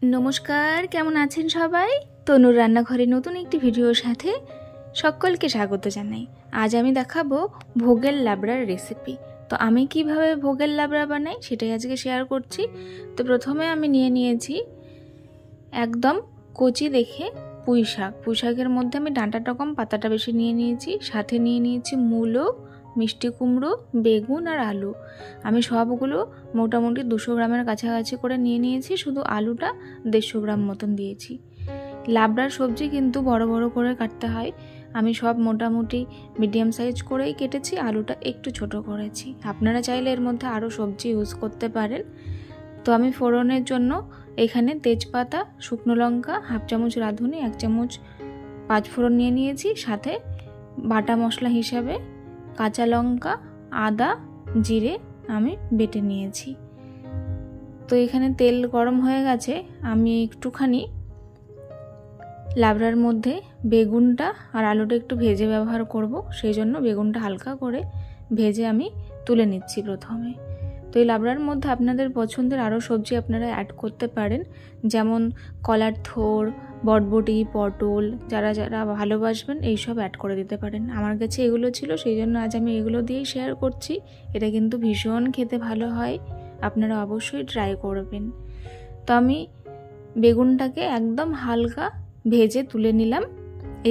नमस्कार, केमन आছেন সবাই? তনুর রান্নাঘরে নতুন একটি ভিডিওর সাথে সকলকে স্বাগত জানাই। আজ আমি দেখাবো ভোগের লাবড়ার রেসিপি। তো আমি কিভাবে ভোগের লাবড়া বানাই সেটাই আজকে শেয়ার করছি। তো প্রথমে আমি নিয়েছি একদম কচি দেখে পুঁই শাক। পুঁই শাকের মধ্যে আমি ডাঁটাটা কম পাতাটা বেশি নিয়েছি। সাথে নিয়েছি মূলো, মিষ্টি কুমড়ো, বেগুন আর আলু। আমি সবগুলো মোটামুটি 200 গ্রামের কাছাকাছি করে নিয়েছি। শুধু আলুটা 150 গ্রাম মতন দিয়েছি। লাবড়ার সবজি কিন্তু বড় বড় করে কাটতে হয়। আমি সব মোটামুটি মিডিয়াম সাইজ করেই কেটেছি, আলুটা একটু ছোট করেছি। আপনারা চাইলে এর মধ্যে আরও সবজি ইউজ করতে পারেন। তো আমি ফোড়নের জন্য এখানে তেজপাতা, শুকনো লঙ্কা, হাফ চামচ রাঁধুনি, 1 চামচ পাঁচফোড়ন নিয়েছি। সাথে বাটা মশলা হিসাবে কাঁচা লঙ্কা, আদা, জিরে আমি বেটে নিয়েছি। তো এখানে তেল গরম হয়ে গেছে। আমি একটুখানি লাবড়ার মধ্যে বেগুনটা আর আলুটা একটু ভেজে ব্যবহার করব, সেই জন্য বেগুনটা হালকা করে ভেজে আমি তুলে নিচ্ছি প্রথমে। তো এই লাবড়ার মধ্যে আপনাদের পছন্দের আরও সবজি আপনারা অ্যাড করতে পারেন, যেমন কলার থোড়, বটবটি, পটল, যারা যারা ভালোবাসবেন এইসব অ্যাড করে দিতে পারেন। আমার কাছে এগুলো ছিল, সেই জন্য আজ আমি এগুলো দিয়েই শেয়ার করছি। এটা কিন্তু ভীষণ খেতে ভালো হয়, আপনারা অবশ্যই ট্রাই করবেন। তো আমি বেগুনটাকে একদম হালকা ভেজে তুলে নিলাম।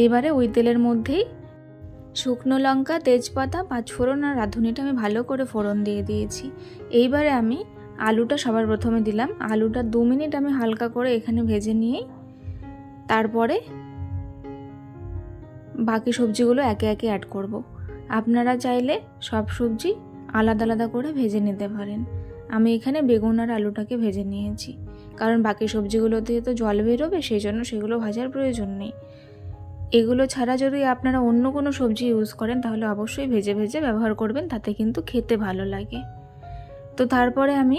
এইবারে ওই তেলের মধ্যেই শুকনো লঙ্কা, তেজপাতা, পাঁচফোড়ন আর রাঁধুনিটা আমি ভালো করে ফোড়ন দিয়ে দিয়েছি। এইবারে আমি আলুটা সবার প্রথমে দিলাম। আলুটা 2 মিনিট আমি হালকা করে এখানে ভেজে নিয়ে তারপরে বাকি সবজিগুলো একে একে অ্যাড করব। আপনারা চাইলে সব সবজি আলাদা আলাদা করে ভেজে নিতে পারেন। আমি এখানে বেগুন আর আলুটাকে ভেজে নিয়েছি, কারণ বাকি সবজিগুলো দিয়ে তো জল বেরোবে, সেই জন্য সেগুলো ভাজার প্রয়োজন নেই। এগুলো ছাড়া যদি আপনারা অন্য কোনো সবজি ইউজ করেন তাহলে অবশ্যই ভেজে ভেজে ব্যবহার করবেন, তাতে কিন্তু খেতে ভালো লাগে। তো তারপরে আমি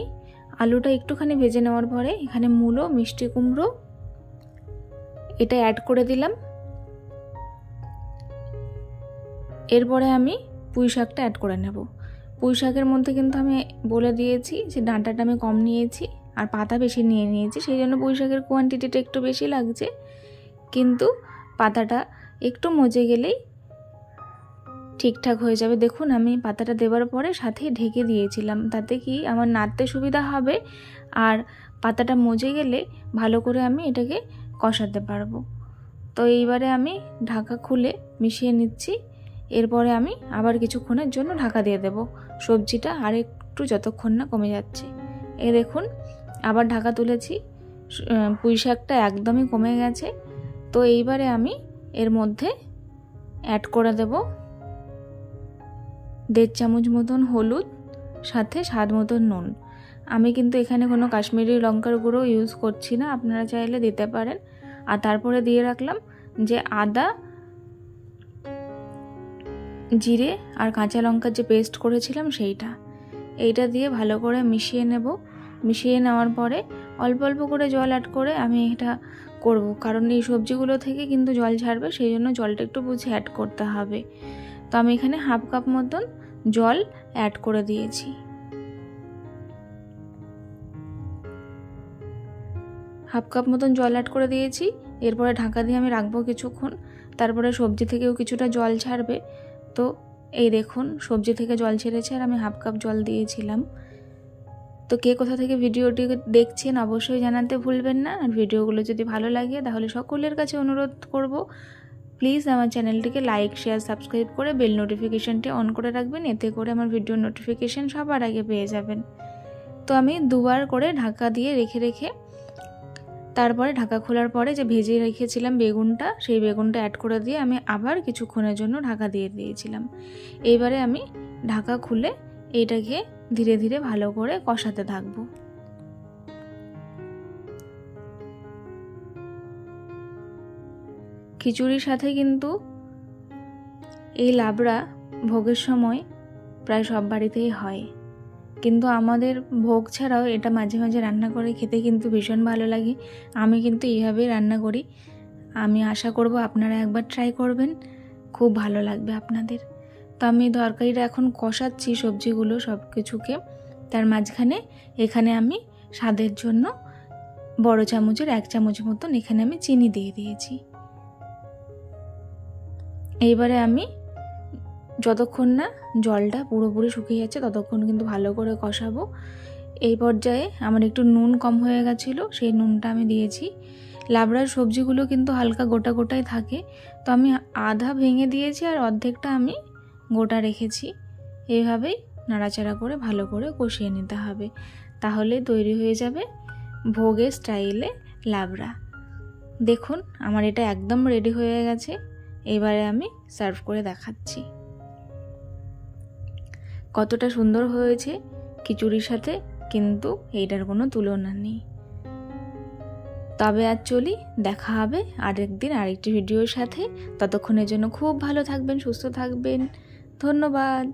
আলুটা একটুখানি ভেজে নেওয়ার পরে এখানে মূলো, মিষ্টি কুমড়ো এটা অ্যাড করে দিলাম। এরপরে আমি পুঁই শাকটা অ্যাড করে নেব। পুঁই শাকের মধ্যে কিন্তু আমি বলে দিয়েছি যে ডাঁটাটা আমি কম নিয়েছি আর পাতা বেশি নিয়েছি, সেই জন্য পুঁই শাকের কোয়ান্টিটিটা একটু বেশি লাগছে। কিন্তু পাতাটা একটু মজে গেলেই ঠিকঠাক হয়ে যাবে। দেখুন আমি পাতাটা দেওয়ার পরে সাথেই ঢেকে দিয়েছিলাম, তাতে কি আমার নাড়তে সুবিধা হবে আর পাতাটা মজে গেলে ভালো করে আমি এটাকে কষাতে পারবো। তো এইবারে আমি ঢাকা খুলে মিশিয়ে নিচ্ছি। এরপরে আমি আবার কিছুক্ষণের জন্য ঢাকা দিয়ে দেব সবজিটা আর একটু যতক্ষণ না কমে যাচ্ছে। এই দেখুন আবার ঢাকা তুলেছি, পুঁই শাকটা একদমই কমে গেছে। তো এইবারে আমি এর মধ্যে অ্যাড করে দেব 1.5 চামচ মতন হলুদ, সাথে স্বাদ মতন নুন। আমি কিন্তু এখানে কোনো কাশ্মীরি লঙ্কার গুঁড়ো ইউজ করছি না, আপনারা চাইলে দিতে পারেন। আর তারপরে দিয়ে রাখলাম যে আদা, জিরে আর কাঁচা লঙ্কার যে পেস্ট করেছিলাম এইটা দিয়ে ভালো করে মিশিয়ে নেব। মিশিয়ে নেওয়ার পরে অল্প অল্প করে জল অ্যাড করে আমি এটা করব, কারণ এই সবজিগুলো থেকে কিন্তু জল ছাড়বে, সেই জন্য জলটা একটু বুঝে অ্যাড করতে হবে। তো আমি এখানে হাফ কাপ মতন জল অ্যাড করে দিয়েছি। হাফ কাপ মতন জল অ্যাড করে দিয়েছি। এরপরে ঢাকা দিয়ে আমি রাখবো কিছুক্ষণ। তারপরে সবজি থেকেও কিছুটা জল ছাড়বে। তো এই দেখুন সবজি থেকে জল ছেড়েছে আর আমি হাফ কাপ জল দিয়েছিলাম। তো কে কোথা থেকে ভিডিওটি দেখছেন অবশ্যই জানাতে ভুলবেন না। আর ভিডিওগুলো যদি ভালো লাগে তাহলে সকলের কাছে অনুরোধ করব, প্লিজ আমার চ্যানেলটিকে লাইক, শেয়ার, সাবস্ক্রাইব করে বেল নোটিফিকেশানটি অন করে রাখবেন, এতে করে আমার ভিডিও নোটিফিকেশান সবার আগে পেয়ে যাবেন। তো আমি 2 বার করে ঢাকা দিয়ে রেখে তারপরে ঢাকা খোলার পরে যে ভেজে রেখেছিলাম বেগুনটা, সেই বেগুনটা অ্যাড করে দিয়ে আমি আবার কিছুক্ষণের জন্য ঢাকা দিয়ে দিয়েছিলাম। এইবারে আমি ঢাকা খুলে এইটাকে ধীরে ধীরে ভালো করে কষাতে থাকবো। খিচুড়ির সাথে কিন্তু এই লাবড়া ভোগের সময় প্রায় সব বাড়িতেই হয়, কিন্তু আমাদের ভোগ ছাড়াও এটা মাঝে মাঝে রান্না করে খেতে কিন্তু ভীষণ ভালো লাগে। আমি কিন্তু এইভাবেই রান্না করি। আমি আশা করব আপনারা একবার ট্রাই করবেন, খুব ভালো লাগবে আপনাদের। তো আমি তরকারিটা এখন কষাচ্ছি সবজিগুলো সব কিছুকে, তার মাঝখানে এখানে আমি স্বাদের জন্য বড় চামচের 1 চামচ মতন এখানে আমি চিনি দিয়ে দিয়েছি। এইবারে আমি যতক্ষণ না জলটা পুরোপুরি শুকিয়ে যাচ্ছে ততক্ষণ কিন্তু ভালো করে কষাবো। এই পর্যায়ে আমার একটু নুন কম হয়ে গেছিলো, সেই নুনটা আমি দিয়েছি। লাবড়ার সবজিগুলো কিন্তু হালকা গোটা গোটাই থাকে, তো আমি আধা ভেঙে দিয়েছি আর অর্ধেকটা আমি গোটা রেখেছি। এইভাবেই নাড়াচাড়া করে ভালো করে কষিয়ে নিতে হবে, তাহলে তৈরি হয়ে যাবে ভোগের স্টাইলে লাবড়া। দেখুন আমার এটা একদম রেডি হয়ে গেছে। এবারে আমি সার্ভ করে দেখাচ্ছি কতটা সুন্দর হয়েছে খিচুড়ির সাথে, কিন্তু এইটার কোনো তুলনা নেই। তবে আজ চলি, দেখা হবে আরেকদিন আরেকটি ভিডিওর সাথে। ততক্ষণের জন্য খুব ভালো থাকবেন, সুস্থ থাকবেন। ধন্যবাদ।